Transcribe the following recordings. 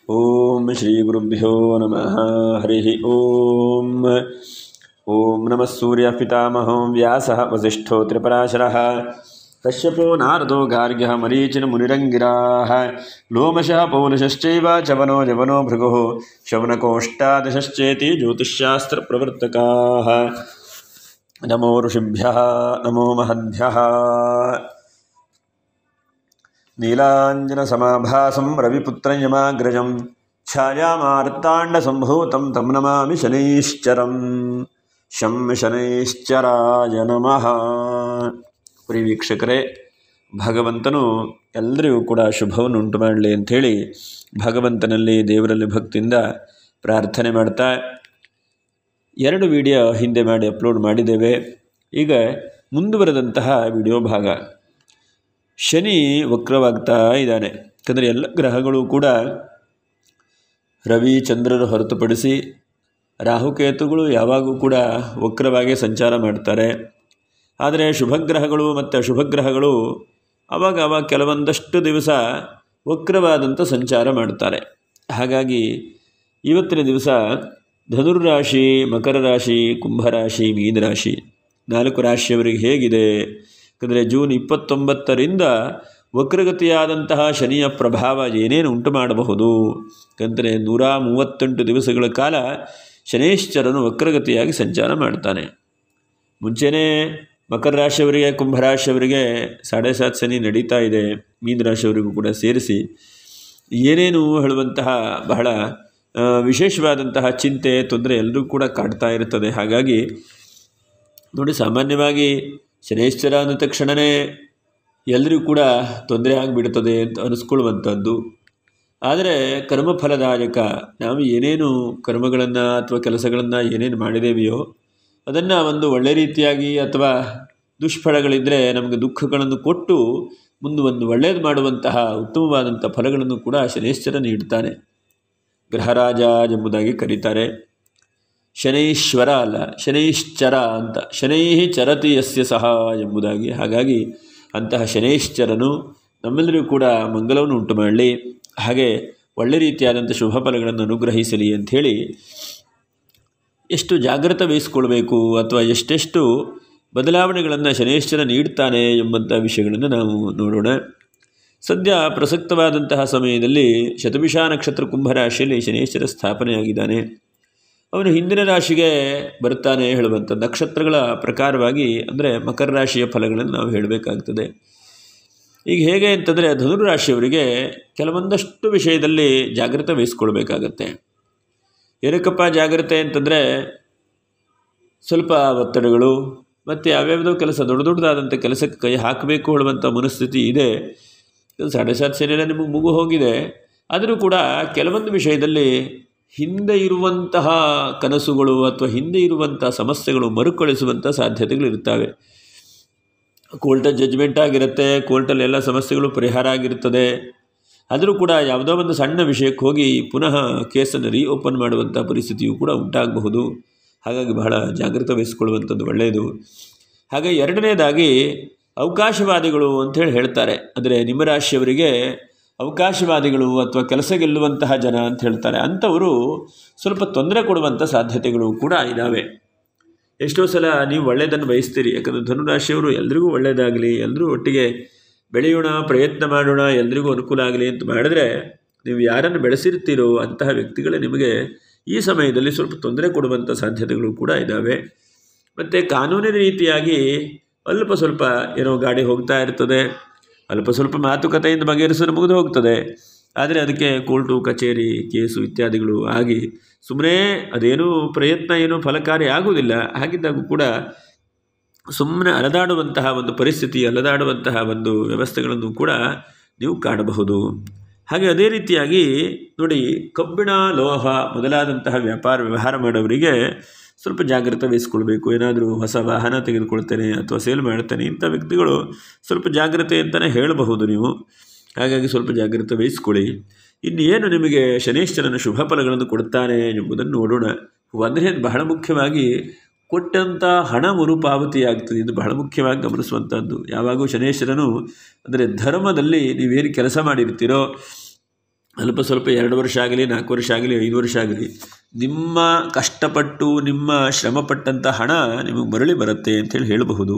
ಓಂ ಶ್ರೀ ಗುರುಭ್ಯೋ ನಮಃ ಹರಿ ಓಂ. ಓಂ ನಮಃ ಸೂರ್ಯ ಪಿತಾಮಹೋ ವ್ಯಾಸಃ ವಸಿಷ್ಠೋ ತ್ರಿಪರಾಶರಃ ಕಶ್ಯಪೋ ನಾರದೋ ಗಾರ್ಗ್ಯಃ ಮರೀಚಿನ ಮುನಿರಂಗಿರಾಃ ಲೋಮಶಃ ಪೌಲುಷಶ್ಚೈವ ಚವನೋ ಜವನೋ ಭೃಗುಃ ಶೌನಕೋಷ್ಟಾದಶಶ್ಚೇತಿ ಜ್ಯೋತಿಷ್ಶಾಸ್ತ್ರ ಪ್ರವರ್ತಕಾಃ. ನಮೋ ಋಷಿಭ್ಯಃ ನಮೋ ಮಹದ್ಭ್ಯಃ. ನೀಲಾಂಜನಸಮಾಭಾಸಂ ರವಿಪುತ್ರಂ ಯಮಾಗ್ರಜಂ ಛಾಯಾಮಾರ್ತಾಂಡಸಂಭೂತಂ ತಂ ನಮಾಮಿ ಶನೈಶ್ಚರಂ. ಶಂ ಶನೈಶ್ಚರಾಯ ನಮಃ. ಪ್ರಿಯ ವೀಕ್ಷಕರೇ, ಭಗವಂತನು ಎಲ್ಲರಿಗೂ ಕೂಡ ಶುಭವನ್ನು ಉಂಟು ಮಾಡಲಿ ಅಂಥೇಳಿ ಭಗವಂತನಲ್ಲಿ ದೇವರಲ್ಲಿ ಭಕ್ತಿಯಿಂದ ಪ್ರಾರ್ಥನೆ ಮಾಡ್ತಾ 2 ವಿಡಿಯೋ ಹಿಂದೆ ಮಾಡಿ ಅಪ್ಲೋಡ್ ಮಾಡಿದ್ದೇವೆ. ಈಗ ಮುಂದುವರೆದಂತಹ ವಿಡಿಯೋ ಭಾಗ. ಶನಿ ವಕ್ರವಾಗ್ತಾ ಇದ್ದಾನೆ. ಯಾಕಂದರೆ ಎಲ್ಲ ಗ್ರಹಗಳು ಕೂಡ ರವಿ ಚಂದ್ರರು ಹೊರತುಪಡಿಸಿ ರಾಹುಕೇತುಗಳು ಯಾವಾಗೂ ಕೂಡ ವಕ್ರವಾಗಿ ಸಂಚಾರ ಮಾಡ್ತಾರೆ. ಆದರೆ ಶುಭಗ್ರಹಗಳು ಮತ್ತು ಅಶುಭಗ್ರಹಗಳು ಆವಾಗ ಕೆಲವೊಂದಷ್ಟು ದಿವಸ ವಕ್ರವಾದಂಥ ಸಂಚಾರ ಮಾಡ್ತಾರೆ. ಹಾಗಾಗಿ ಇವತ್ತಿನ ದಿವಸ ಧನುರ್ರಾಶಿ, ಮಕರ ರಾಶಿ, ಕುಂಭರಾಶಿ, ಮೀನರಾಶಿ 4 ರಾಶಿಯವರಿಗೆ ಹೇಗಿದೆ? ಯಾಕಂದರೆ ಜೂನ್ 29ರಿಂದ ವಕ್ರಗತಿಯಾದಂತಹ ಶನಿಯ ಪ್ರಭಾವ ಏನೇನು ಉಂಟು ಮಾಡಬಹುದು? ಯಾಕಂದರೆ 138 ದಿವಸಗಳ ಕಾಲ ಶನೈಶ್ಚರನು ವಕ್ರಗತಿಯಾಗಿ ಸಂಚಾರ ಮಾಡ್ತಾನೆ. ಮುಂಚೆನೇ ಮಕರ ರಾಶಿಯವರಿಗೆ, ಕುಂಭರಾಶಿಯವರಿಗೆ 7.5 ಶನಿ ನಡೀತಾ ಇದೆ. ಮೀನರಾಶಿಯವರಿಗೂ ಕೂಡ ಸೇರಿಸಿ ಏನೇನು ಹೇಳುವಂತಹ ಬಹಳ ವಿಶೇಷವಾದಂತಹ ಚಿಂತೆ, ತೊಂದರೆ ಎಲ್ಲರೂ ಕೂಡ ಕಾಡ್ತಾ ಇರ್ತದೆ. ಹಾಗಾಗಿ ನೋಡಿ, ಸಾಮಾನ್ಯವಾಗಿ ಶನೈಶ್ಚರ ಅಂದ ತಕ್ಷಣವೇ ಎಲ್ಲರಿಗೂ ಕೂಡ ತೊಂದರೆ ಆಗಿಬಿಡ್ತದೆ ಅಂತ ಅನಿಸ್ಕೊಳ್ಳುವಂಥದ್ದು. ಆದರೆ ಕರ್ಮಫಲದಾಯಕ. ನಾವು ಏನೇನು ಕರ್ಮಗಳನ್ನು ಅಥವಾ ಕೆಲಸಗಳನ್ನು ಏನೇನು ಮಾಡಿದ್ದೇವೆಯೋ ಅದನ್ನು ಒಂದು ಒಳ್ಳೆ ರೀತಿಯಾಗಿ ಅಥವಾ ದುಷ್ಫಲಗಳಿದ್ದರೆ ನಮಗೆ ದುಃಖಗಳನ್ನು ಕೊಟ್ಟು ಮುಂದೆ ಒಂದು ಒಳ್ಳೆಯದು ಮಾಡುವಂತಹ ಉತ್ತಮವಾದಂಥ ಫಲಗಳನ್ನು ಕೂಡ ಶನೈಶ್ಚರ ನೀಡ್ತಾನೆ. ಗ್ರಹರಾಜ ಎಂಬುದಾಗಿ ಕರೀತಾರೆ. ಶನೈಶ್ವರ ಅಲ್ಲ, ಶನೈಶ್ಚರ ಅಂತ. ಶನೈ ಚರತಿ ಯಸ್ಯ ಸಹ ಎಂಬುದಾಗಿ. ಹಾಗಾಗಿ ಅಂತಹ ಶನೈಶ್ಚರನು ನಮ್ಮೆಲ್ಲರಿಗೂ ಕೂಡ ಮಂಗಲವನ್ನು ಉಂಟು ಮಾಡಲಿ, ಹಾಗೆ ಒಳ್ಳೆ ರೀತಿಯಾದಂಥ ಶುಭ ಫಲಗಳನ್ನು ಅನುಗ್ರಹಿಸಲಿ ಅಂಥೇಳಿ ಎಷ್ಟು ಜಾಗ್ರತೆ ವಹಿಸ್ಕೊಳ್ಬೇಕು ಅಥವಾ ಎಷ್ಟೆಷ್ಟು ಬದಲಾವಣೆಗಳನ್ನು ಶನೈಶ್ಚರ ನೀಡ್ತಾನೆ ಎಂಬಂಥ ವಿಷಯಗಳನ್ನು ನಾವು ನೋಡೋಣ. ಸದ್ಯ ಪ್ರಸಕ್ತವಾದಂತಹ ಸಮಯದಲ್ಲಿ ಶತಭಿಷ ನಕ್ಷತ್ರ ಕುಂಭರಾಶಿಯಲ್ಲಿ ಶನೈಶ್ಚರ ಸ್ಥಾಪನೆಯಾಗಿದ್ದಾನೆ. ಅವನು ಹಿಂದಿನ ರಾಶಿಗೆ ಬರ್ತಾನೆ ಹೇಳುವಂಥ ನಕ್ಷತ್ರಗಳ ಪ್ರಕಾರವಾಗಿ, ಅಂದರೆ ಮಕರ ರಾಶಿಯ ಫಲಗಳನ್ನು ನಾವು ಹೇಳಬೇಕಾಗ್ತದೆ. ಈಗ ಹೇಗೆ ಅಂತಂದರೆ, ಧನುರಾಶಿಯವರಿಗೆ ಕೆಲವೊಂದಷ್ಟು ವಿಷಯದಲ್ಲಿ ಜಾಗ್ರತೆ ವಹಿಸ್ಕೊಳ್ಬೇಕಾಗತ್ತೆ. ಏನಕ್ಕಪ್ಪ ಜಾಗ್ರತೆ ಅಂತಂದರೆ, ಸ್ವಲ್ಪ ಒತ್ತಡಗಳು ಮತ್ತು ಯಾವ್ಯಾವುದೋ ಕೆಲಸ ದೊಡ್ಡದಾದಂಥ ಕೆಲಸಕ್ಕೆ ಕೈ ಹಾಕಬೇಕು ಹೇಳುವಂಥ ಮನಸ್ಥಿತಿ ಇದೆ. 7.5 ಶನಿಯಲ್ಲ ನಿಮಗೆ ಮುಗು ಹೋಗಿದೆ. ಆದರೂ ಕೂಡ ಕೆಲವೊಂದು ವಿಷಯದಲ್ಲಿ ಹಿಂದೆ ಇರುವಂತಹ ಕನಸುಗಳು ಅಥವಾ ಹಿಂದೆ ಇರುವಂಥ ಸಮಸ್ಯೆಗಳು ಮರುಕಳಿಸುವಂಥ ಸಾಧ್ಯತೆಗಳಿರ್ತವೆ. ಕೋರ್ಟಲ್ಲಿ ಜಡ್ಜ್ಮೆಂಟ್ ಆಗಿರುತ್ತೆ, ಕೋರ್ಟಲ್ಲಿ ಎಲ್ಲ ಸಮಸ್ಯೆಗಳು ಪರಿಹಾರ ಆಗಿರ್ತದೆ. ಆದರೂ ಕೂಡ ಯಾವುದೋ ಒಂದು ಸಣ್ಣ ವಿಷಯಕ್ಕೆ ಹೋಗಿ ಪುನಃ ಕೇಸನ್ನು ರೀಓಪನ್ ಮಾಡುವಂಥ ಪರಿಸ್ಥಿತಿಯು ಕೂಡ ಉಂಟಾಗಬಹುದು. ಹಾಗಾಗಿ ಬಹಳ ಜಾಗ್ರತೆ ವಹಿಸಿಕೊಳ್ಳುವಂಥದ್ದು ಒಳ್ಳೆಯದು. ಹಾಗೆ 2ನೇದಾಗಿ ಅವಕಾಶವಾದಿಗಳು ಅಂಥೇಳಿ ಹೇಳ್ತಾರೆ. ಅಂದರೆ ನಿಮ್ಮ ರಾಶಿಯವರಿಗೆ ಅವಕಾಶವಾದಿಗಳು ಅಥವಾ ಕೆಲಸ ಗೆಲ್ಲುವಂತಹ ಜನ ಅಂತ ಹೇಳ್ತಾರೆ. ಅಂಥವರು ಸ್ವಲ್ಪ ತೊಂದರೆ ಕೊಡುವಂಥ ಸಾಧ್ಯತೆಗಳು ಕೂಡ ಇದ್ದಾವೆ. ಎಷ್ಟೋ ಸಲ ನೀವು ಒಳ್ಳೆಯದನ್ನು ಬಯಸ್ತೀರಿ. ಯಾಕಂದರೆ ಧನುರಾಶಿಯವರು ಎಲ್ರಿಗೂ ಒಳ್ಳೆಯದಾಗಲಿ, ಎಲ್ಲರೂ ಒಟ್ಟಿಗೆ ಬೆಳೆಯೋಣ, ಪ್ರಯತ್ನ ಮಾಡೋಣ, ಎಲ್ರಿಗೂ ಅನುಕೂಲ ಆಗಲಿ ಅಂತ ಮಾಡಿದ್ರೆ ನೀವು ಯಾರನ್ನು ಬೆಳೆಸಿರ್ತೀರೋ ಅಂತಹ ವ್ಯಕ್ತಿಗಳೇ ನಿಮಗೆ ಈ ಸಮಯದಲ್ಲಿ ಸ್ವಲ್ಪ ತೊಂದರೆ ಕೊಡುವಂಥ ಸಾಧ್ಯತೆಗಳು ಕೂಡ ಇದ್ದಾವೆ. ಮತ್ತು ಕಾನೂನಿನ ರೀತಿಯಾಗಿ ಅಲ್ಪ ಸ್ವಲ್ಪ ಏನೋ ಗಾಡಿ ಹೋಗ್ತಾ ಇರ್ತದೆ, ಅಲ್ಪ ಸ್ವಲ್ಪ ಮಾತುಕತೆಯಿಂದ ಬಗೆಹರಿಸಲು ಮುಗಿದು ಹೋಗ್ತದೆ. ಆದರೆ ಅದಕ್ಕೆ ಕೋರ್ಟು, ಕಚೇರಿ, ಕೇಸು ಇತ್ಯಾದಿಗಳು ಆಗಿ ಸುಮ್ಮನೆ ಅದೇನೂ ಪ್ರಯತ್ನ ಏನೂ ಫಲಕಾರಿ ಆಗುವುದಿಲ್ಲ. ಹಾಗಿದ್ದಾಗೂ ಕೂಡ ಸುಮ್ಮನೆ ಅಲದಾಡುವಂತಹ ಒಂದು ಪರಿಸ್ಥಿತಿ, ಅಲದಾಡುವಂತಹ ಒಂದು ವ್ಯವಸ್ಥೆಗಳನ್ನು ಕೂಡ ನೀವು ಕಾಣಬಹುದು. ಹಾಗೆ ಅದೇ ರೀತಿಯಾಗಿ ನೋಡಿ, ಕಬ್ಬಿಣ, ಲೋಹ ಮೊದಲಾದಂತಹ ವ್ಯವಹಾರ ಮಾಡೋವರಿಗೆ ಸ್ವಲ್ಪ ಜಾಗ್ರತೆ ವಹಿಸ್ಕೊಳ್ಬೇಕು. ಏನಾದರೂ ಹೊಸ ವಾಹನ ತೆಗೆದುಕೊಳ್ತೇನೆ ಅಥವಾ ಸೇಲ್ ಮಾಡ್ತೇನೆ ಇಂಥ ವ್ಯಕ್ತಿಗಳು ಸ್ವಲ್ಪ ಜಾಗ್ರತೆ ಅಂತಲೇ ಹೇಳಬಹುದು ನೀವು. ಹಾಗಾಗಿ ಸ್ವಲ್ಪ ಜಾಗ್ರತೆ ವಹಿಸ್ಕೊಳ್ಳಿ. ಇನ್ನೇನು ನಿಮಗೆ ಶನೈಶ್ಚರನ ಶುಭ ಫಲಗಳನ್ನು ಕೊಡ್ತಾನೆ ಎಂಬುದನ್ನು ನೋಡೋಣ. ಒಂದನೇದು ಬಹಳ ಮುಖ್ಯವಾಗಿ ಕೊಟ್ಟಂಥ ಹಣ ಮರುಪಾವತಿ ಆಗ್ತದೆ. ಇದು ಬಹಳ ಮುಖ್ಯವಾಗಿ ಗಮನಿಸುವಂಥದ್ದು. ಯಾವಾಗೂ ಶನೈಶ್ಚರನು ಅಂದರೆ ಧರ್ಮದಲ್ಲಿ ನೀವೇನು ಕೆಲಸ ಮಾಡಿರ್ತೀರೋ ಅಲ್ಪ ಸ್ವಲ್ಪ 2 ವರ್ಷ ಆಗಲಿ, 4 ವರ್ಷ ಆಗಲಿ, 5 ವರ್ಷ ಆಗಲಿ, ನಿಮ್ಮ ಕಷ್ಟಪಟ್ಟು ನಿಮ್ಮ ಶ್ರಮಪಟ್ಟಂಥ ಹಣ ನಿಮಗೆ ಮರಳಿ ಬರುತ್ತೆ ಅಂಥೇಳಿ ಹೇಳಬಹುದು.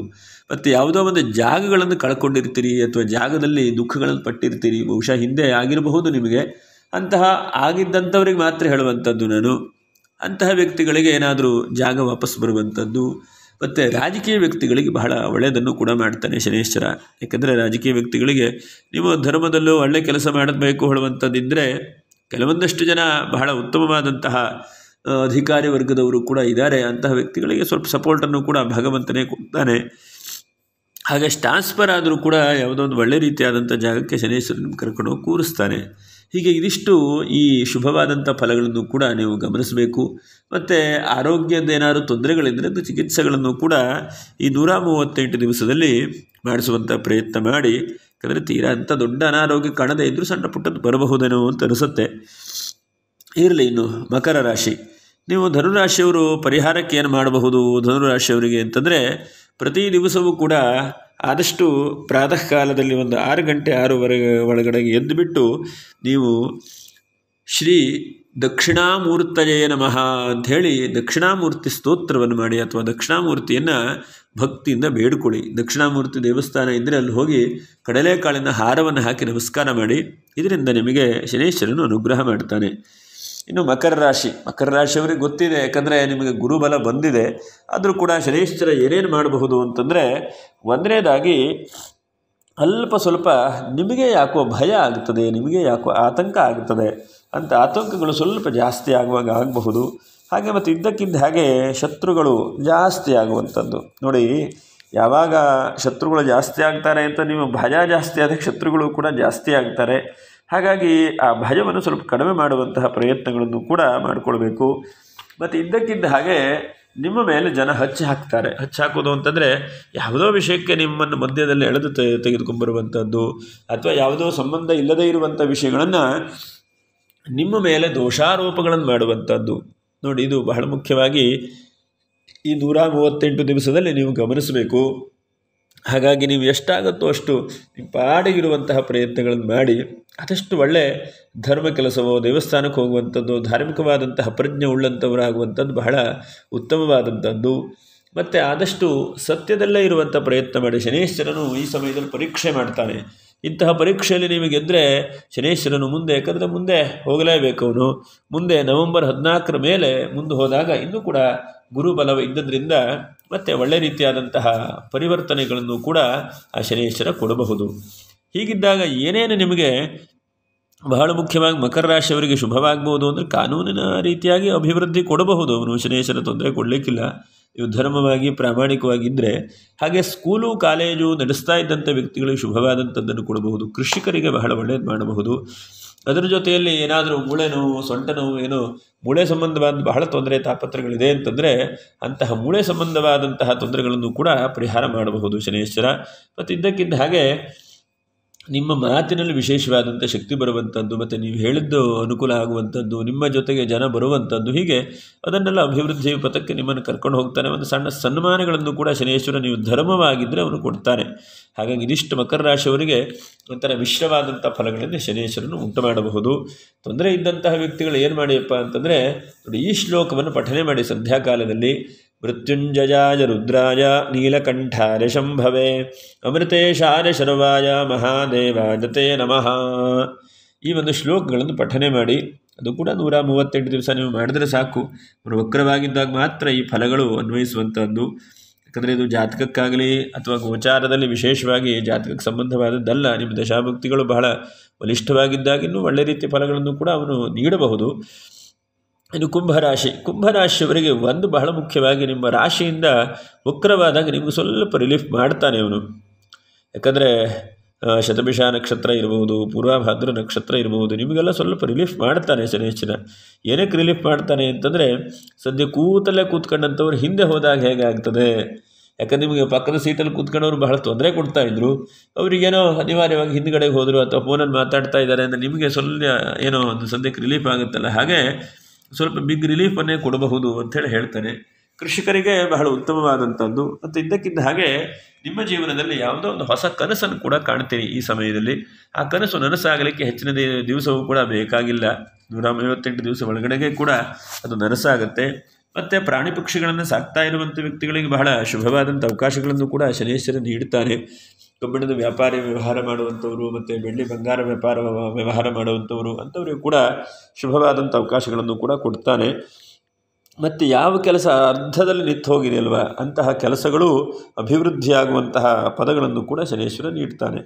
ಮತ್ತು ಯಾವುದೋ ಒಂದು ಜಾಗಗಳನ್ನು ಕಳ್ಕೊಂಡಿರ್ತೀರಿ ಅಥವಾ ಜಾಗದಲ್ಲಿ ದುಃಖಗಳನ್ನು ಪಟ್ಟಿರ್ತೀರಿ, ಬಹುಶಃ ಹಿಂದೆ ಆಗಿರಬಹುದು ನಿಮಗೆ. ಅಂತಹ ಆಗಿದ್ದಂಥವ್ರಿಗೆ ಮಾತ್ರ ಹೇಳುವಂಥದ್ದು ನಾನು. ಅಂತಹ ವ್ಯಕ್ತಿಗಳಿಗೆ ಏನಾದರೂ ಜಾಗ ವಾಪಸ್ ಬರುವಂಥದ್ದು. ಮತ್ತು ರಾಜಕೀಯ ವ್ಯಕ್ತಿಗಳಿಗೆ ಬಹಳ ಒಳ್ಳೆಯದನ್ನು ಕೂಡ ಮಾಡ್ತಾನೆ ಶನೈಶ್ಚರ. ಯಾಕಂದರೆ ರಾಜಕೀಯ ವ್ಯಕ್ತಿಗಳಿಗೆ ನೀವು ಧರ್ಮದಲ್ಲೂ ಒಳ್ಳೆ ಕೆಲಸ ಮಾಡಬೇಕು ಹೇಳುವಂಥದ್ದಿದ್ದರೆ ಕೆಲವೊಂದಷ್ಟು ಜನ ಬಹಳ ಉತ್ತಮವಾದಂತಹ ಅಧಿಕಾರಿ ವರ್ಗದವರು ಕೂಡ ಇದ್ದಾರೆ. ಅಂತಹ ವ್ಯಕ್ತಿಗಳಿಗೆ ಸ್ವಲ್ಪ ಸಪೋರ್ಟನ್ನು ಕೂಡ ಭಗವಂತನೇ ಕೊಡ್ತಾನೆ. ಹಾಗೆ ಟ್ರಾನ್ಸ್ಫರ್ ಆದರೂ ಕೂಡ ಯಾವುದೋ ಒಂದು ಒಳ್ಳೆ ರೀತಿಯಾದಂಥ ಜಾಗಕ್ಕೆ ಶನೈಶ್ವರನ ಕರ್ಕೊಂಡು ಹೋಗಿ ಕೂರಿಸ್ತಾನೆ. ಹೀಗೆ ಇದಿಷ್ಟು ಈ ಶುಭವಾದಂಥ ಫಲಗಳನ್ನು ಕೂಡ ನೀವು ಗಮನಿಸಬೇಕು. ಮತ್ತು ಆರೋಗ್ಯದ್ದೇನಾದರೂ ತೊಂದರೆಗಳಿದ್ದರೆ ಅದು ಚಿಕಿತ್ಸೆಗಳನ್ನು ಕೂಡ ಈ 138 ದಿವಸದಲ್ಲಿ ಮಾಡಿಸುವಂಥ ಪ್ರಯತ್ನ ಮಾಡಿ. ಯಾಕಂದರೆ ತೀರಾ ಅಂಥ ದೊಡ್ಡ ಅನಾರೋಗ್ಯ ಕಾಣದೇ ಇದ್ದರೂ ಸಣ್ಣ ಪುಟ್ಟದ್ದು ಬರಬಹುದೇನೋ ಅಂತ ಅನಿಸುತ್ತೆ. ಇರಲಿ. ಇನ್ನು ಮಕರ ರಾಶಿ, ನೀವು ಧನುರಾಶಿಯವರು ಪರಿಹಾರಕ್ಕೆ ಏನು ಮಾಡಬಹುದು ಧನುರಾಶಿಯವರಿಗೆ ಅಂತಂದರೆ, ಪ್ರತಿ ದಿವಸವೂ ಕೂಡ ಆದಷ್ಟು ಪ್ರಾತಃ ಕಾಲದಲ್ಲಿ ಒಂದು 6 ಗಂಟೆ 6:15 ಒಳಗಡೆಗೆ ಎದ್ದುಬಿಟ್ಟು ನೀವು ಶ್ರೀ ದಕ್ಷಿಣಾಮೂರ್ತಯೇ ನಮಃ ಅಂಥೇಳಿ ದಕ್ಷಿಣಾಮೂರ್ತಿ ಸ್ತೋತ್ರವನ್ನು ಮಾಡಿ, ಅಥವಾ ದಕ್ಷಿಣಾಮೂರ್ತಿಯನ್ನು ಭಕ್ತಿಯಿಂದ ಬೇಡ್ಕೊಳ್ಳಿ. ದಕ್ಷಿಣಾಮೂರ್ತಿ ದೇವಸ್ಥಾನ ಇದ್ದರೆ ಅಲ್ಲಿ ಹೋಗಿ ಕಡಲೆಕಾಳಿನ ಹಾರವನ್ನು ಹಾಕಿ ನಮಸ್ಕಾರ ಮಾಡಿ. ಇದರಿಂದ ನಿಮಗೆ ಶನೈಶ್ವರನು ಅನುಗ್ರಹ ಮಾಡ್ತಾನೆ. ಇನ್ನು ಮಕರ ರಾಶಿಯವರಿಗೆ ಗೊತ್ತಿದೆ, ಯಾಕಂದರೆ ನಿಮಗೆ ಗುರುಬಲ ಬಂದಿದೆ. ಆದರೂ ಕೂಡ ಶನೈಶ್ಚರ ಏನೇನು ಮಾಡಬಹುದು ಅಂತಂದರೆ, ಒಂದನೇದಾಗಿ ಅಲ್ಪ ಸ್ವಲ್ಪ ನಿಮಗೆ ಯಾಕೋ ಭಯ ಆಗ್ತದೆ, ನಿಮಗೆ ಯಾಕೋ ಆತಂಕ ಆಗ್ತದೆ ಅಂತ ಆತಂಕಗಳು ಸ್ವಲ್ಪ ಜಾಸ್ತಿ ಆಗುವಾಗ ಆಗಬಹುದು. ಹಾಗೆ ಮತ್ತು ಇದ್ದಕ್ಕಿದ್ದ ಹಾಗೆ ಶತ್ರುಗಳು ಜಾಸ್ತಿ ಆಗುವಂಥದ್ದು ನೋಡಿ. ಯಾವಾಗ ಶತ್ರುಗಳು ಜಾಸ್ತಿ ಆಗ್ತಾರೆ ಅಂತ ನೀವು ಭಯ ಜಾಸ್ತಿ ಆದಾಗ ಶತ್ರುಗಳು ಕೂಡ ಜಾಸ್ತಿ ಆಗ್ತಾರೆ. ಹಾಗಾಗಿ ಆ ಭಯವನ್ನು ಸ್ವಲ್ಪ ಕಡಿಮೆ ಮಾಡುವಂತಹ ಪ್ರಯತ್ನಗಳನ್ನು ಕೂಡ ಮಾಡಿಕೊಳ್ಬೇಕು. ಮತ್ತು ಇದ್ದಕ್ಕಿದ್ದ ಹಾಗೆ ನಿಮ್ಮ ಮೇಲೆ ಜನ ಹಚ್ಚಿ ಹಾಕೋದು ಅಂತಂದರೆ ಯಾವುದೋ ವಿಷಯಕ್ಕೆ ನಿಮ್ಮನ್ನು ಮಧ್ಯದಲ್ಲಿ ಎಳೆದು ತೆಗೆದುಕೊಂಡ್ಬರುವಂಥದ್ದು, ಅಥವಾ ಯಾವುದೋ ಸಂಬಂಧ ಇಲ್ಲದೇ ಇರುವಂಥ ವಿಷಯಗಳನ್ನು ನಿಮ್ಮ ಮೇಲೆ ದೋಷಾರೋಪಗಳನ್ನು ಮಾಡುವಂಥದ್ದು ನೋಡಿ. ಇದು ಬಹಳ ಮುಖ್ಯವಾಗಿ ಈ 138 ದಿವಸದಲ್ಲಿ ನೀವು ಗಮನಿಸಬೇಕು. ಹಾಗಾಗಿ ನೀವು ಎಷ್ಟಾಗುತ್ತೋ ಅಷ್ಟು ನಿಮ್ಮ ಪಾಡಿಗಿರುವಂತಹ ಪ್ರಯತ್ನಗಳನ್ನು ಮಾಡಿ ಆದಷ್ಟು ಒಳ್ಳೆ ಧರ್ಮ ಕೆಲಸವೋ, ದೇವಸ್ಥಾನಕ್ಕೆ ಹೋಗುವಂಥದ್ದು, ಧಾರ್ಮಿಕವಾದಂತಹ ಪ್ರಜ್ಞೆ ಉಳ್ಳಂಥವರಾಗುವಂಥದ್ದು ಬಹಳ ಉತ್ತಮವಾದಂಥದ್ದು. ಮತ್ತು ಆದಷ್ಟು ಸತ್ಯದಲ್ಲೇ ಇರುವಂಥ ಪ್ರಯತ್ನ ಮಾಡಿ. ಶನೈಶ್ವರನು ಈ ಸಮಯದಲ್ಲಿ ಪರೀಕ್ಷೆ ಮಾಡ್ತಾನೆ. ಇಂತಹ ಪರೀಕ್ಷೆಯಲ್ಲಿ ನೀವು ಗೆದ್ದರೆ ಶನೈಶ್ವರನು ಮುಂದೆ, ಯಾಕಂದರೆ ಮುಂದೆ ಹೋಗಲೇಬೇಕು ಅವನು. ಮುಂದೆ ನವೆಂಬರ್ 14 ಮೇಲೆ ಮುಂದೆ ಹೋದಾಗ ಇನ್ನೂ ಕೂಡ ಗುರುಬಲ ಇದ್ದದ್ರಿಂದ ಮತ್ತು ಒಳ್ಳೆ ರೀತಿಯಾದಂತಹ ಪರಿವರ್ತನೆಗಳನ್ನು ಕೂಡ ಆ ಶನೈಶ್ವರ ಕೊಡಬಹುದು. ಹೀಗಿದ್ದಾಗ ಏನೇನು ನಿಮಗೆ ಬಹಳ ಮುಖ್ಯವಾಗಿ ಮಕರ ರಾಶಿಯವರಿಗೆ ಶುಭವಾಗಬಹುದು ಅಂದರೆ, ಕಾನೂನಿನ ರೀತಿಯಾಗಿ ಅಭಿವೃದ್ಧಿ ಕೊಡಬಹುದು ಅವನು. ಶನೈಶ್ವರ ತೊಂದರೆ ಕೊಡಲಿಕ್ಕಿಲ್ಲ ನೀವು ಧರ್ಮವಾಗಿ ಪ್ರಾಮಾಣಿಕವಾಗಿದ್ದರೆ. ಹಾಗೆ ಸ್ಕೂಲು ಕಾಲೇಜು ನಡೆಸ್ತಾ ಇದ್ದಂಥ ವ್ಯಕ್ತಿಗಳಿಗೆ ಶುಭವಾದಂಥದ್ದನ್ನು ಕೊಡಬಹುದು. ಕೃಷಿಕರಿಗೆ ಬಹಳ ಒಳ್ಳೆಯದು ಮಾಡಬಹುದು. ಅದರ ಜೊತೆಯಲ್ಲಿ ಏನಾದರೂ ಮೂಳೆ ನೋವು, ಸೊಂಟ ನೋವು, ಏನೋ ಮೂಳೆ ಸಂಬಂಧವಾದ ಬಹಳ ತೊಂದರೆ ತಾಪತ್ರಗಳಿದೆ ಅಂತಂದರೆ ಅಂತಹ ಮೂಳೆ ಸಂಬಂಧವಾದಂತಹ ತೊಂದರೆಗಳನ್ನು ಕೂಡ ಪರಿಹಾರ ಮಾಡಬಹುದು ಶನೈಶ್ವರ. ಮತ್ತು ಇದ್ದಕ್ಕಿದ್ದ ಹಾಗೆ ನಿಮ್ಮ ಮಾತಿನಲ್ಲಿ ವಿಶೇಷವಾದಂಥ ಶಕ್ತಿ ಬರುವಂಥದ್ದು, ಮತ್ತು ನೀವು ಹೇಳಿದ್ದು ಅನುಕೂಲ ಆಗುವಂಥದ್ದು, ನಿಮ್ಮ ಜೊತೆಗೆ ಜನ ಬರುವಂಥದ್ದು, ಹೀಗೆ ಅದನ್ನೆಲ್ಲ ಅಭಿವೃದ್ಧಿ ಪಥಕ್ಕೆ ನಿಮ್ಮನ್ನು ಕರ್ಕೊಂಡು ಹೋಗ್ತಾನೆ. ಒಂದು ಸಣ್ಣ ಸನ್ಮಾನಗಳನ್ನು ಕೂಡ ಶನೈಶ್ವರ ನೀವು ಧರ್ಮವಾಗಿದ್ದರೆ ಅವನು ಕೊಡ್ತಾನೆ. ಹಾಗಾಗಿ ಇದಿಷ್ಟು ಮಕರ ರಾಶಿಯವರಿಗೆ ಒಂಥರ ಮಿಶ್ರವಾದಂಥ ಫಲಗಳನ್ನು ಶನೈಶ್ವರನು ಉಂಟು ಮಾಡಬಹುದು. ತೊಂದರೆ ಇದ್ದಂತಹ ವ್ಯಕ್ತಿಗಳು ಏನು ಮಾಡಿಯಪ್ಪ ಅಂತಂದರೆ ನೋಡಿ, ಈ ಶ್ಲೋಕವನ್ನು ಪಠನೆ ಮಾಡಿ ಸಂಧ್ಯಾಕಾಲದಲ್ಲಿ. ಮೃತ್ಯುಂಜಯಾಯ ರುದ್ರಾಯ ನೀಲಕಂಠಾಯ ಶಂಭವೆ ಅಮೃತೇಶಾಯ ಶರ್ವಾಯ ಮಹಾದೇವಾಯ ತೇ ನಮಃ. ಈ ಒಂದು ಶ್ಲೋಕಗಳನ್ನು ಪಠನೆ ಮಾಡಿ. ಅದು ಕೂಡ 138 ದಿವಸ ನೀವು ಮಾಡಿದರೆ ಸಾಕು. ಅವರು ವಕ್ರವಾಗಿದ್ದಾಗ ಮಾತ್ರ ಈ ಫಲಗಳು ಅನ್ವಯಿಸುವಂಥದ್ದು. ಯಾಕಂದರೆ ಇದು ಜಾತಕಕ್ಕಾಗಲಿ ಅಥವಾ ಗೋಚಾರದಲ್ಲಿ ವಿಶೇಷವಾಗಿ ಜಾತಕಕ್ಕೆ ಸಂಬಂಧವಾದದ್ದಲ್ಲ. ನಿಮ್ಮ ದಶಾಭುಕ್ತಿಗಳು ಬಹಳ ಬಲಿಷ್ಠವಾಗಿದ್ದಾಗ ಇನ್ನೂ ಒಳ್ಳೆ ರೀತಿಯ ಫಲಗಳನ್ನು ಕೂಡ ಅವನು ನೀಡಬಹುದು. ಇನ್ನು ಕುಂಭರಾಶಿಯವರಿಗೆ ಒಂದು ಬಹಳ ಮುಖ್ಯವಾಗಿ, ನಿಮ್ಮ ರಾಶಿಯಿಂದ ವಕ್ರವಾದಾಗ ನಿಮಗೆ ಸ್ವಲ್ಪ ರಿಲೀಫ್ ಮಾಡ್ತಾನೆ ಅವನು. ಯಾಕಂದರೆ ಶತಭಿಷ ನಕ್ಷತ್ರ ಇರಬಹುದು, ಪೂರ್ವಭಾದ್ರ ನಕ್ಷತ್ರ ಇರಬಹುದು, ನಿಮಗೆಲ್ಲ ಸ್ವಲ್ಪ ರಿಲೀಫ್ ಮಾಡ್ತಾನೆ ಶನೈಶ್ವರ. ಏನಕ್ಕೆ ರಿಲೀಫ್ ಮಾಡ್ತಾನೆ ಅಂತಂದರೆ, ಸದ್ಯ ಕೂತಲ್ಲೇ ಕೂತ್ಕೊಂಡಂಥವ್ರು ಹಿಂದೆ ಹೋದಾಗ ಹೇಗಾಗ್ತದೆ. ಯಾಕಂದ್ರೆ ನಿಮಗೆ ಪಕ್ಕದ ಸೀಟಲ್ಲಿ ಕೂತ್ಕೊಂಡವ್ರು ಬಹಳ ತೊಂದರೆ ಕೊಡ್ತಾಯಿದ್ರು, ಅವರಿಗೇನೋ ಅನಿವಾರ್ಯವಾಗಿ ಹಿಂದುಗಡೆಗೆ ಹೋದರು ಅಥವಾ ಫೋನಲ್ಲಿ ಮಾತಾಡ್ತಾ ಇದ್ದಾರೆ ಅಂದರೆ ನಿಮಗೆ ಸ್ವಲ್ಪ ಏನೋ ಒಂದು ಸದ್ಯಕ್ಕೆ ರಿಲೀಫ್ ಆಗುತ್ತಲ್ಲ, ಹಾಗೆ ಸ್ವಲ್ಪ ಬಿಗ್ ರಿಲೀಫನ್ನೇ ಕೊಡಬಹುದು ಅಂಥೇಳಿ ಹೇಳ್ತಾನೆ. ಕೃಷಿಕರಿಗೆ ಬಹಳ ಉತ್ತಮವಾದಂಥದ್ದು. ಮತ್ತು ಇದ್ದಕ್ಕಿದ್ದ ಹಾಗೆ ನಿಮ್ಮ ಜೀವನದಲ್ಲಿ ಯಾವುದೋ ಒಂದು ಹೊಸ ಕನಸನ್ನು ಕೂಡ ಕಾಣ್ತೀರಿ ಈ ಸಮಯದಲ್ಲಿ. ಆ ಕನಸು ನನಸಾಗಲಿಕ್ಕೆ ಹೆಚ್ಚಿನ ದಿವಸವೂ ಕೂಡ ಬೇಕಾಗಿಲ್ಲ, 158 ದಿವಸ ಒಳಗಡೆಗೆ ಕೂಡ ಅದು ನನಸಾಗುತ್ತೆ. ಮತ್ತು ಪ್ರಾಣಿ ಪಕ್ಷಿಗಳನ್ನು ಸಾಕ್ತಾ ಇರುವಂಥ ವ್ಯಕ್ತಿಗಳಿಗೆ ಬಹಳ ಶುಭವಾದಂಥ ಅವಕಾಶಗಳನ್ನು ಕೂಡ ಶನೇಶ್ವರ ನೀಡುತ್ತಾನೆ. ಕಬ್ಬಿಣದ ವ್ಯವಹಾರ ಮಾಡುವಂಥವರು ಮತ್ತು ಬೆಳ್ಳಿ ಬಂಗಾರ ವ್ಯವಹಾರ ಮಾಡುವಂಥವರು ಅಂಥವ್ರಿಗೆ ಕೂಡ ಶುಭವಾದಂಥ ಅವಕಾಶಗಳನ್ನು ಕೂಡ ಕೊಡ್ತಾನೆ. ಮತ್ತು ಯಾವ ಕೆಲಸ ಅರ್ಧದಲ್ಲಿ ನಿಂತು ಹೋಗಿದೆಯಲ್ವ ಅಂತಹ ಕೆಲಸಗಳು ಅಭಿವೃದ್ಧಿಯಾಗುವಂತಹ ಪದಗಳನ್ನು ಕೂಡ ಶನೇಶ್ವರ ನೀಡ್ತಾನೆ.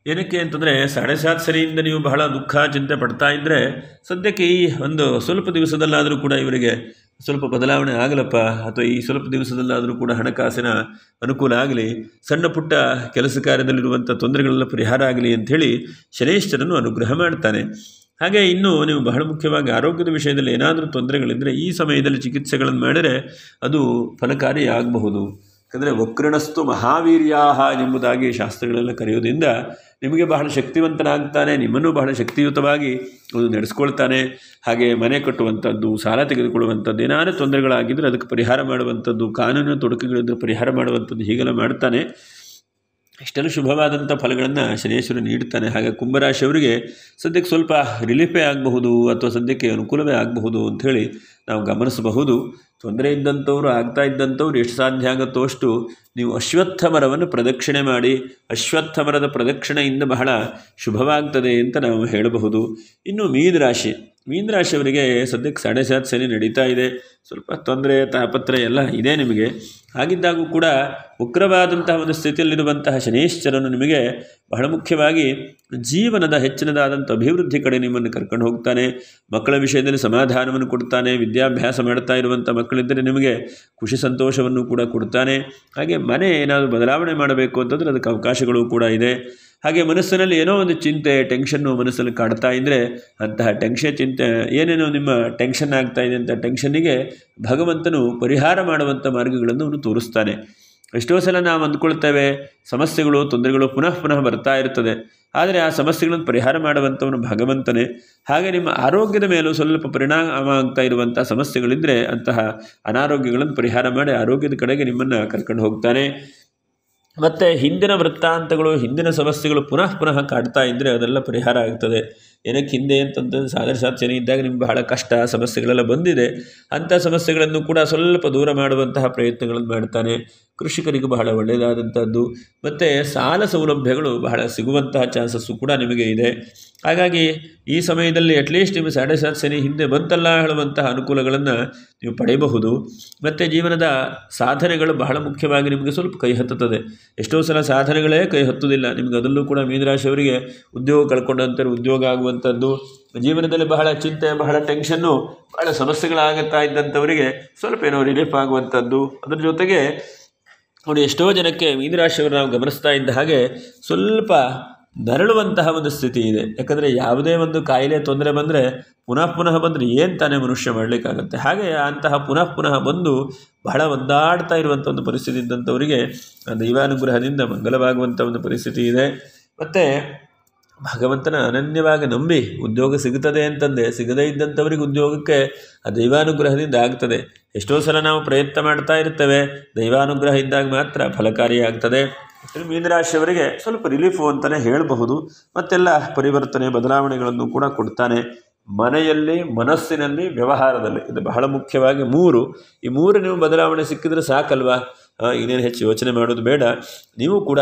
ಏನಕ್ಕೆ ಅಂತಂದರೆ 7.7 ಸರಿಯಿಂದ ನೀವು ಬಹಳ ದುಃಖ ಚಿಂತೆ ಪಡ್ತಾ ಇದ್ದರೆ ಸದ್ಯಕ್ಕೆ ಈ ಒಂದು ಸ್ವಲ್ಪ ದಿವಸದಲ್ಲಾದರೂ ಕೂಡ ಇವರಿಗೆ ಸ್ವಲ್ಪ ಬದಲಾವಣೆ ಆಗಲಪ್ಪ, ಅಥವಾ ಈ ಸ್ವಲ್ಪ ದಿವಸದಲ್ಲಾದರೂ ಕೂಡ ಹಣಕಾಸಿನ ಅನುಕೂಲ ಆಗಲಿ, ಸಣ್ಣ ಪುಟ್ಟ ಕೆಲಸ ಕಾರ್ಯದಲ್ಲಿರುವಂಥ ತೊಂದರೆಗಳೆಲ್ಲ ಪರಿಹಾರ ಆಗಲಿ ಅಂಥೇಳಿ ಶನೇಶ್ವರನು ಅನುಗ್ರಹ ಮಾಡ್ತಾನೆ. ಹಾಗೆ ಇನ್ನು ನೀವು ಬಹಳ ಮುಖ್ಯವಾಗಿ ಆರೋಗ್ಯದ ವಿಷಯದಲ್ಲಿ ಏನಾದರೂ ತೊಂದರೆಗಳಿದ್ದರೆ ಈ ಸಮಯದಲ್ಲಿ ಚಿಕಿತ್ಸೆಗಳನ್ನು ಮಾಡಿದರೆ ಅದು ಫಲಕಾರಿ ಆಗಬಹುದು. ಯಾಕಂದರೆ ವಕ್ರಣಸ್ತು ಮಹಾವೀರ್ಯಾಹ ಎಂಬುದಾಗಿ ಶಾಸ್ತ್ರಗಳೆಲ್ಲ ಕರೆಯೋದ್ರಿಂದ ನಿಮಗೆ ಬಹಳ ಶಕ್ತಿವಂತನಾಗ್ತಾನೆ, ನಿಮ್ಮನ್ನು ಬಹಳ ಶಕ್ತಿಯುತವಾಗಿ ಅದು ನಡೆಸ್ಕೊಳ್ತಾನೆ. ಹಾಗೆ ಮನೆ ಕಟ್ಟುವಂಥದ್ದು, ಸಾಲ ತೆಗೆದುಕೊಳ್ಳುವಂಥದ್ದು, ಏನಾದರೂ ತೊಂದರೆಗಳಾಗಿದ್ದರೆ ಅದಕ್ಕೆ ಪರಿಹಾರ ಮಾಡುವಂಥದ್ದು, ಕಾನೂನಿನ ತೊಡಕುಗಳಿದ್ದರೆ ಪರಿಹಾರ ಮಾಡುವಂಥದ್ದು, ಹೀಗೆಲ್ಲ ಮಾಡ್ತಾನೆ. ಇಷ್ಟೆಲ್ಲ ಶುಭವಾದಂಥ ಫಲಗಳನ್ನು ಶನೇಶ್ವರ ನೀಡ್ತಾನೆ. ಹಾಗೆ ಕುಂಭರಾಶಿಯವರಿಗೆ ಸದ್ಯಕ್ಕೆ ಸ್ವಲ್ಪ ರಿಲೀಫೇ ಆಗಬಹುದು ಅಥವಾ ಸದ್ಯಕ್ಕೆ ಅನುಕೂಲವೇ ಆಗಬಹುದು ಅಂಥೇಳಿ ನಾವು ಗಮನಿಸಬಹುದು. ತೊಂದರೆ ಇದ್ದಂಥವ್ರು, ಆಗ್ತಾ ಇದ್ದಂಥವ್ರು ಎಷ್ಟು ಸಾಧ್ಯ ಆಗುತ್ತೋ ಅಷ್ಟು ನೀವು ಅಶ್ವತ್ಥ ಮರವನ್ನು ಪ್ರದಕ್ಷಿಣೆ ಮಾಡಿ, ಅಶ್ವತ್ಥ ಮರದ ಪ್ರದಕ್ಷಿಣೆಯಿಂದ ಬಹಳ ಶುಭವಾಗ್ತದೆ ಅಂತ ನಾವು ಹೇಳಬಹುದು. ಇನ್ನು ಮೀನರಾಶಿಯವರಿಗೆ ಸದ್ಯಕ್ಕೆ 7.7 ಶನಿ ನಡೀತಾ ಇದೆ. ಸ್ವಲ್ಪ ತೊಂದರೆ ತಾಪತ್ರೆ ಎಲ್ಲ ಇದೆ ನಿಮಗೆ. ಹಾಗಿದ್ದಾಗೂ ಕೂಡ ಉಗ್ರವಾದಂತಹ ಒಂದು ಸ್ಥಿತಿಯಲ್ಲಿರುವಂತಹ ಶನೇಶ್ವರನು ನಿಮಗೆ ಬಹಳ ಮುಖ್ಯವಾಗಿ ಜೀವನದ ಹೆಚ್ಚಿನದಾದಂಥ ಅಭಿವೃದ್ಧಿ ಕಡೆ ನಿಮ್ಮನ್ನು ಕರ್ಕೊಂಡು ಹೋಗ್ತಾನೆ. ಮಕ್ಕಳ ವಿಷಯದಲ್ಲಿ ಸಮಾಧಾನವನ್ನು ಕೊಡ್ತಾನೆ. ವಿದ್ಯಾಭ್ಯಾಸ ಮಾಡ್ತಾ ಇರುವಂಥ ಮಕ್ಕಳಿದ್ದರೆ ನಿಮಗೆ ಖುಷಿ ಸಂತೋಷವನ್ನು ಕೂಡ ಕೊಡ್ತಾನೆ. ಹಾಗೆ ಮನೆ ಏನಾದರೂ ಬದಲಾವಣೆ ಮಾಡಬೇಕು ಅಂತಂದರೆ ಅದಕ್ಕೆ ಅವಕಾಶಗಳು ಕೂಡ ಇದೆ. ಹಾಗೆ ಮನಸ್ಸಿನಲ್ಲಿ ಏನೋ ಒಂದು ಚಿಂತೆ, ಟೆನ್ಷನ್ನು ಮನಸ್ಸಲ್ಲಿ ಕಾಡ್ತಾ ಇದ್ದರೆ ಅಂತಹ ಚಿಂತೆ ಏನೇನೋ ನಿಮ್ಮ ಟೆನ್ಷನ್ ಆಗ್ತಾ ಇದೆ ಅಂತ ಟೆನ್ಷನ್ನಿಗೆ ಭಗವಂತನು ಪರಿಹಾರ ಮಾಡುವಂಥ ಮಾರ್ಗಗಳನ್ನು ಅವನು ತೋರಿಸ್ತಾನೆ. ಎಷ್ಟೋ ಸಲ ನಾವು ಅಂದ್ಕೊಳ್ತೇವೆ ಸಮಸ್ಯೆಗಳು, ತೊಂದರೆಗಳು ಪುನಃ ಬರ್ತಾ ಇರ್ತದೆ. ಆದರೆ ಆ ಸಮಸ್ಯೆಗಳನ್ನು ಪರಿಹಾರ ಮಾಡುವಂಥವನು ಭಗವಂತನೇ. ಹಾಗೆ ನಿಮ್ಮ ಆರೋಗ್ಯದ ಮೇಲೂ ಸ್ವಲ್ಪ ಪರಿಣಾಮ ಆಗ್ತಾ ಇರುವಂಥ ಸಮಸ್ಯೆಗಳಿದ್ದರೆ ಅಂತಹ ಅನಾರೋಗ್ಯಗಳನ್ನು ಪರಿಹಾರ ಮಾಡಿ ಆರೋಗ್ಯದ ಕಡೆಗೆ ನಿಮ್ಮನ್ನು ಕರ್ಕೊಂಡು ಹೋಗ್ತಾನೆ. ಮತ್ತು ಹಿಂದಿನ ವೃತ್ತಾಂತಗಳು, ಹಿಂದಿನ ಸಮಸ್ಯೆಗಳು ಪುನಃ ಕಾಡ್ತಾ ಇದ್ದರೆ ಅದೆಲ್ಲ ಪರಿಹಾರ ಆಗ್ತದೆ. ಏನಕ್ಕೆ ಹಿಂದೆ ಅಂತಂತಂದು 7.7 ಶನಿ ಇದ್ದಾಗ ನಿಮ್ಗೆ ಬಹಳ ಕಷ್ಟ ಸಮಸ್ಯೆಗಳೆಲ್ಲ ಬಂದಿದೆ. ಅಂಥ ಸಮಸ್ಯೆಗಳನ್ನು ಕೂಡ ಸ್ವಲ್ಪ ದೂರ ಮಾಡುವಂತಹ ಪ್ರಯತ್ನಗಳನ್ನು ಮಾಡ್ತಾನೆ. ಕೃಷಿಕರಿಗೂ ಬಹಳ ಒಳ್ಳೆಯದಾದಂಥದ್ದು. ಮತ್ತು ಸಾಲ ಸೌಲಭ್ಯಗಳು ಬಹಳ ಸಿಗುವಂತಹ ಚಾನ್ಸಸ್ಸು ಕೂಡ ನಿಮಗೆ ಇದೆ. ಹಾಗಾಗಿ ಈ ಸಮಯದಲ್ಲಿ ಅಟ್ಲೀಸ್ಟ್ ನಿಮ್ಮ 7.7 ಶನಿ ಹಿಂದೆ ಬಂತಲ್ಲ ಹೇಳುವಂತಹ ಅನುಕೂಲಗಳನ್ನು ನೀವು ಪಡೆಯಬಹುದು. ಮತ್ತು ಜೀವನದ ಸಾಧನೆಗಳು ಬಹಳ ಮುಖ್ಯವಾಗಿ ನಿಮಗೆ ಸ್ವಲ್ಪ ಕೈ ಹತ್ತುತ್ತದೆ. ಎಷ್ಟೋ ಸಲ ಸಾಧನೆಗಳೇ ಕೈ ಹತ್ತುವುದಿಲ್ಲ ನಿಮಗೆ. ಅದರಲ್ಲೂ ಕೂಡ ಮೀನರಾಶಿಯವರಿಗೆ ಉದ್ಯೋಗ ಕಳ್ಕೊಂಡಂಥವ್ರು ಉದ್ಯೋಗ ಆಗುವಂಥದ್ದು, ಜೀವನದಲ್ಲಿ ಬಹಳ ಚಿಂತೆ, ಬಹಳ ಟೆನ್ಷನ್ನು, ಬಹಳ ಸಮಸ್ಯೆಗಳಾಗುತ್ತಾ ಇದ್ದಂಥವರಿಗೆ ಸ್ವಲ್ಪ ಏನೋ ರಿಲೀಫ್ ಆಗುವಂಥದ್ದು. ಅದರ ಜೊತೆಗೆ ನೋಡಿ, ಎಷ್ಟೋ ಜನಕ್ಕೆ ಮೀನರಾಶಿಯವರು ನಾವು ಗಮನಿಸ್ತಾ ಇದ್ದ ಹಾಗೆ ಸ್ವಲ್ಪ ನರಳುವಂತಹ ಒಂದು ಸ್ಥಿತಿ ಇದೆ. ಯಾಕಂದರೆ ಯಾವುದೇ ಒಂದು ಕಾಯಿಲೆ ತೊಂದರೆ ಬಂದರೆ ಪುನಃ ಬಂದರೆ ಏನು ತಾನೇ ಮನುಷ್ಯ ಮಾಡಲಿಕ್ಕಾಗತ್ತೆ. ಹಾಗೆ ಅಂತಹ ಪುನಃ ಬಂದು ಬಹಳ ಒದ್ದಾಡ್ತಾ ಇರುವಂಥ ಒಂದು ಪರಿಸ್ಥಿತಿ ಇದ್ದಂಥವರಿಗೆ ದೈವಾನುಗ್ರಹದಿಂದ ಮಂಗಲವಾಗುವಂಥ ಒಂದು ಪರಿಸ್ಥಿತಿ ಇದೆ. ಮತ್ತು ಭಗವಂತನ ಅನನ್ಯವಾಗಿ ನಂಬಿ ಉದ್ಯೋಗ ಸಿಗುತ್ತದೆ ಅಂತಂದೆ ಸಿಗದೇ ಇದ್ದಂಥವರಿಗೆ ಉದ್ಯೋಗಕ್ಕೆ ಆ ದೈವಾನುಗ್ರಹದಿಂದ ಆಗ್ತದೆ. ಎಷ್ಟೋ ಸಲ ನಾವು ಪ್ರಯತ್ನ ಮಾಡ್ತಾ ಇರ್ತೇವೆ, ದೈವಾನುಗ್ರಹ ಇದ್ದಾಗ ಮಾತ್ರ ಫಲಕಾರಿಯಾಗ್ತದೆ. ಮೀನರಾಶಿಯವರಿಗೆ ಸ್ವಲ್ಪ ರಿಲೀಫು ಅಂತಲೇ ಹೇಳಬಹುದು. ಮತ್ತೆಲ್ಲ ಪರಿವರ್ತನೆ ಬದಲಾವಣೆಗಳನ್ನು ಕೂಡ ಕೊಡ್ತಾನೆ. ಮನೆಯಲ್ಲಿ, ಮನಸ್ಸಿನಲ್ಲಿ, ವ್ಯವಹಾರದಲ್ಲಿ, ಇದು ಬಹಳ ಮುಖ್ಯವಾಗಿ ಈ ಮೂರು ನೀವು ಬದಲಾವಣೆ ಸಿಕ್ಕಿದ್ರೆ ಸಾಕಲ್ವಾ. ಇನ್ನೇನು ಹೆಚ್ಚು ಯೋಚನೆ ಮಾಡೋದು ಬೇಡ. ನೀವು ಕೂಡ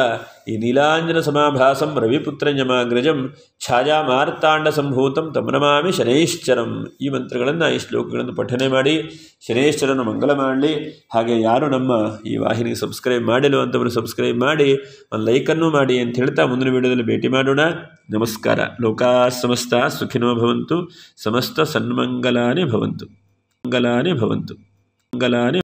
ಈ ನೀಲಾಂಜನ ಸಮಾಭಾಸಂ ರವಿಪುತ್ರನ್ಯಮಾಗ್ರಜಂ ಛಾಯಾ ಮಾರ್ತಾಂಡ ಸಂಭೂತಂ ತಮನಮಾಮಿ ಶನೈಶ್ಚರಂ, ಈ ಮಂತ್ರಗಳನ್ನು, ಈ ಶ್ಲೋಕಗಳನ್ನು ಪಠನೆ ಮಾಡಿ ಶನೈಶ್ಚರನು ಮಂಗಲ ಮಾಡಲಿ. ಹಾಗೆ ಯಾರು ನಮ್ಮ ಈ ವಾಹಿನಿಗೆ ಸಬ್ಸ್ಕ್ರೈಬ್ ಮಾಡಿಲ್ಲ ಅಂತವರು ಸಬ್ಸ್ಕ್ರೈಬ್ ಮಾಡಿ, ಒಂದು ಲೈಕನ್ನು ಮಾಡಿ ಅಂತ ಹೇಳ್ತಾ ಮುಂದಿನ ವಿಡಿಯೋದಲ್ಲಿ ಭೇಟಿ ಮಾಡೋಣ. ನಮಸ್ಕಾರ. ಲೋಕಾ ಸಮಸ್ತ ಸುಖಿನೋ ಭವಂತು, ಸಮಸ್ತ ಸನ್ಮಂಗಲಾನಿ ಭವಂತು. ಮಂಗಲಾನಿ ಭವಂತು. ಮಂಗಲಾನಿ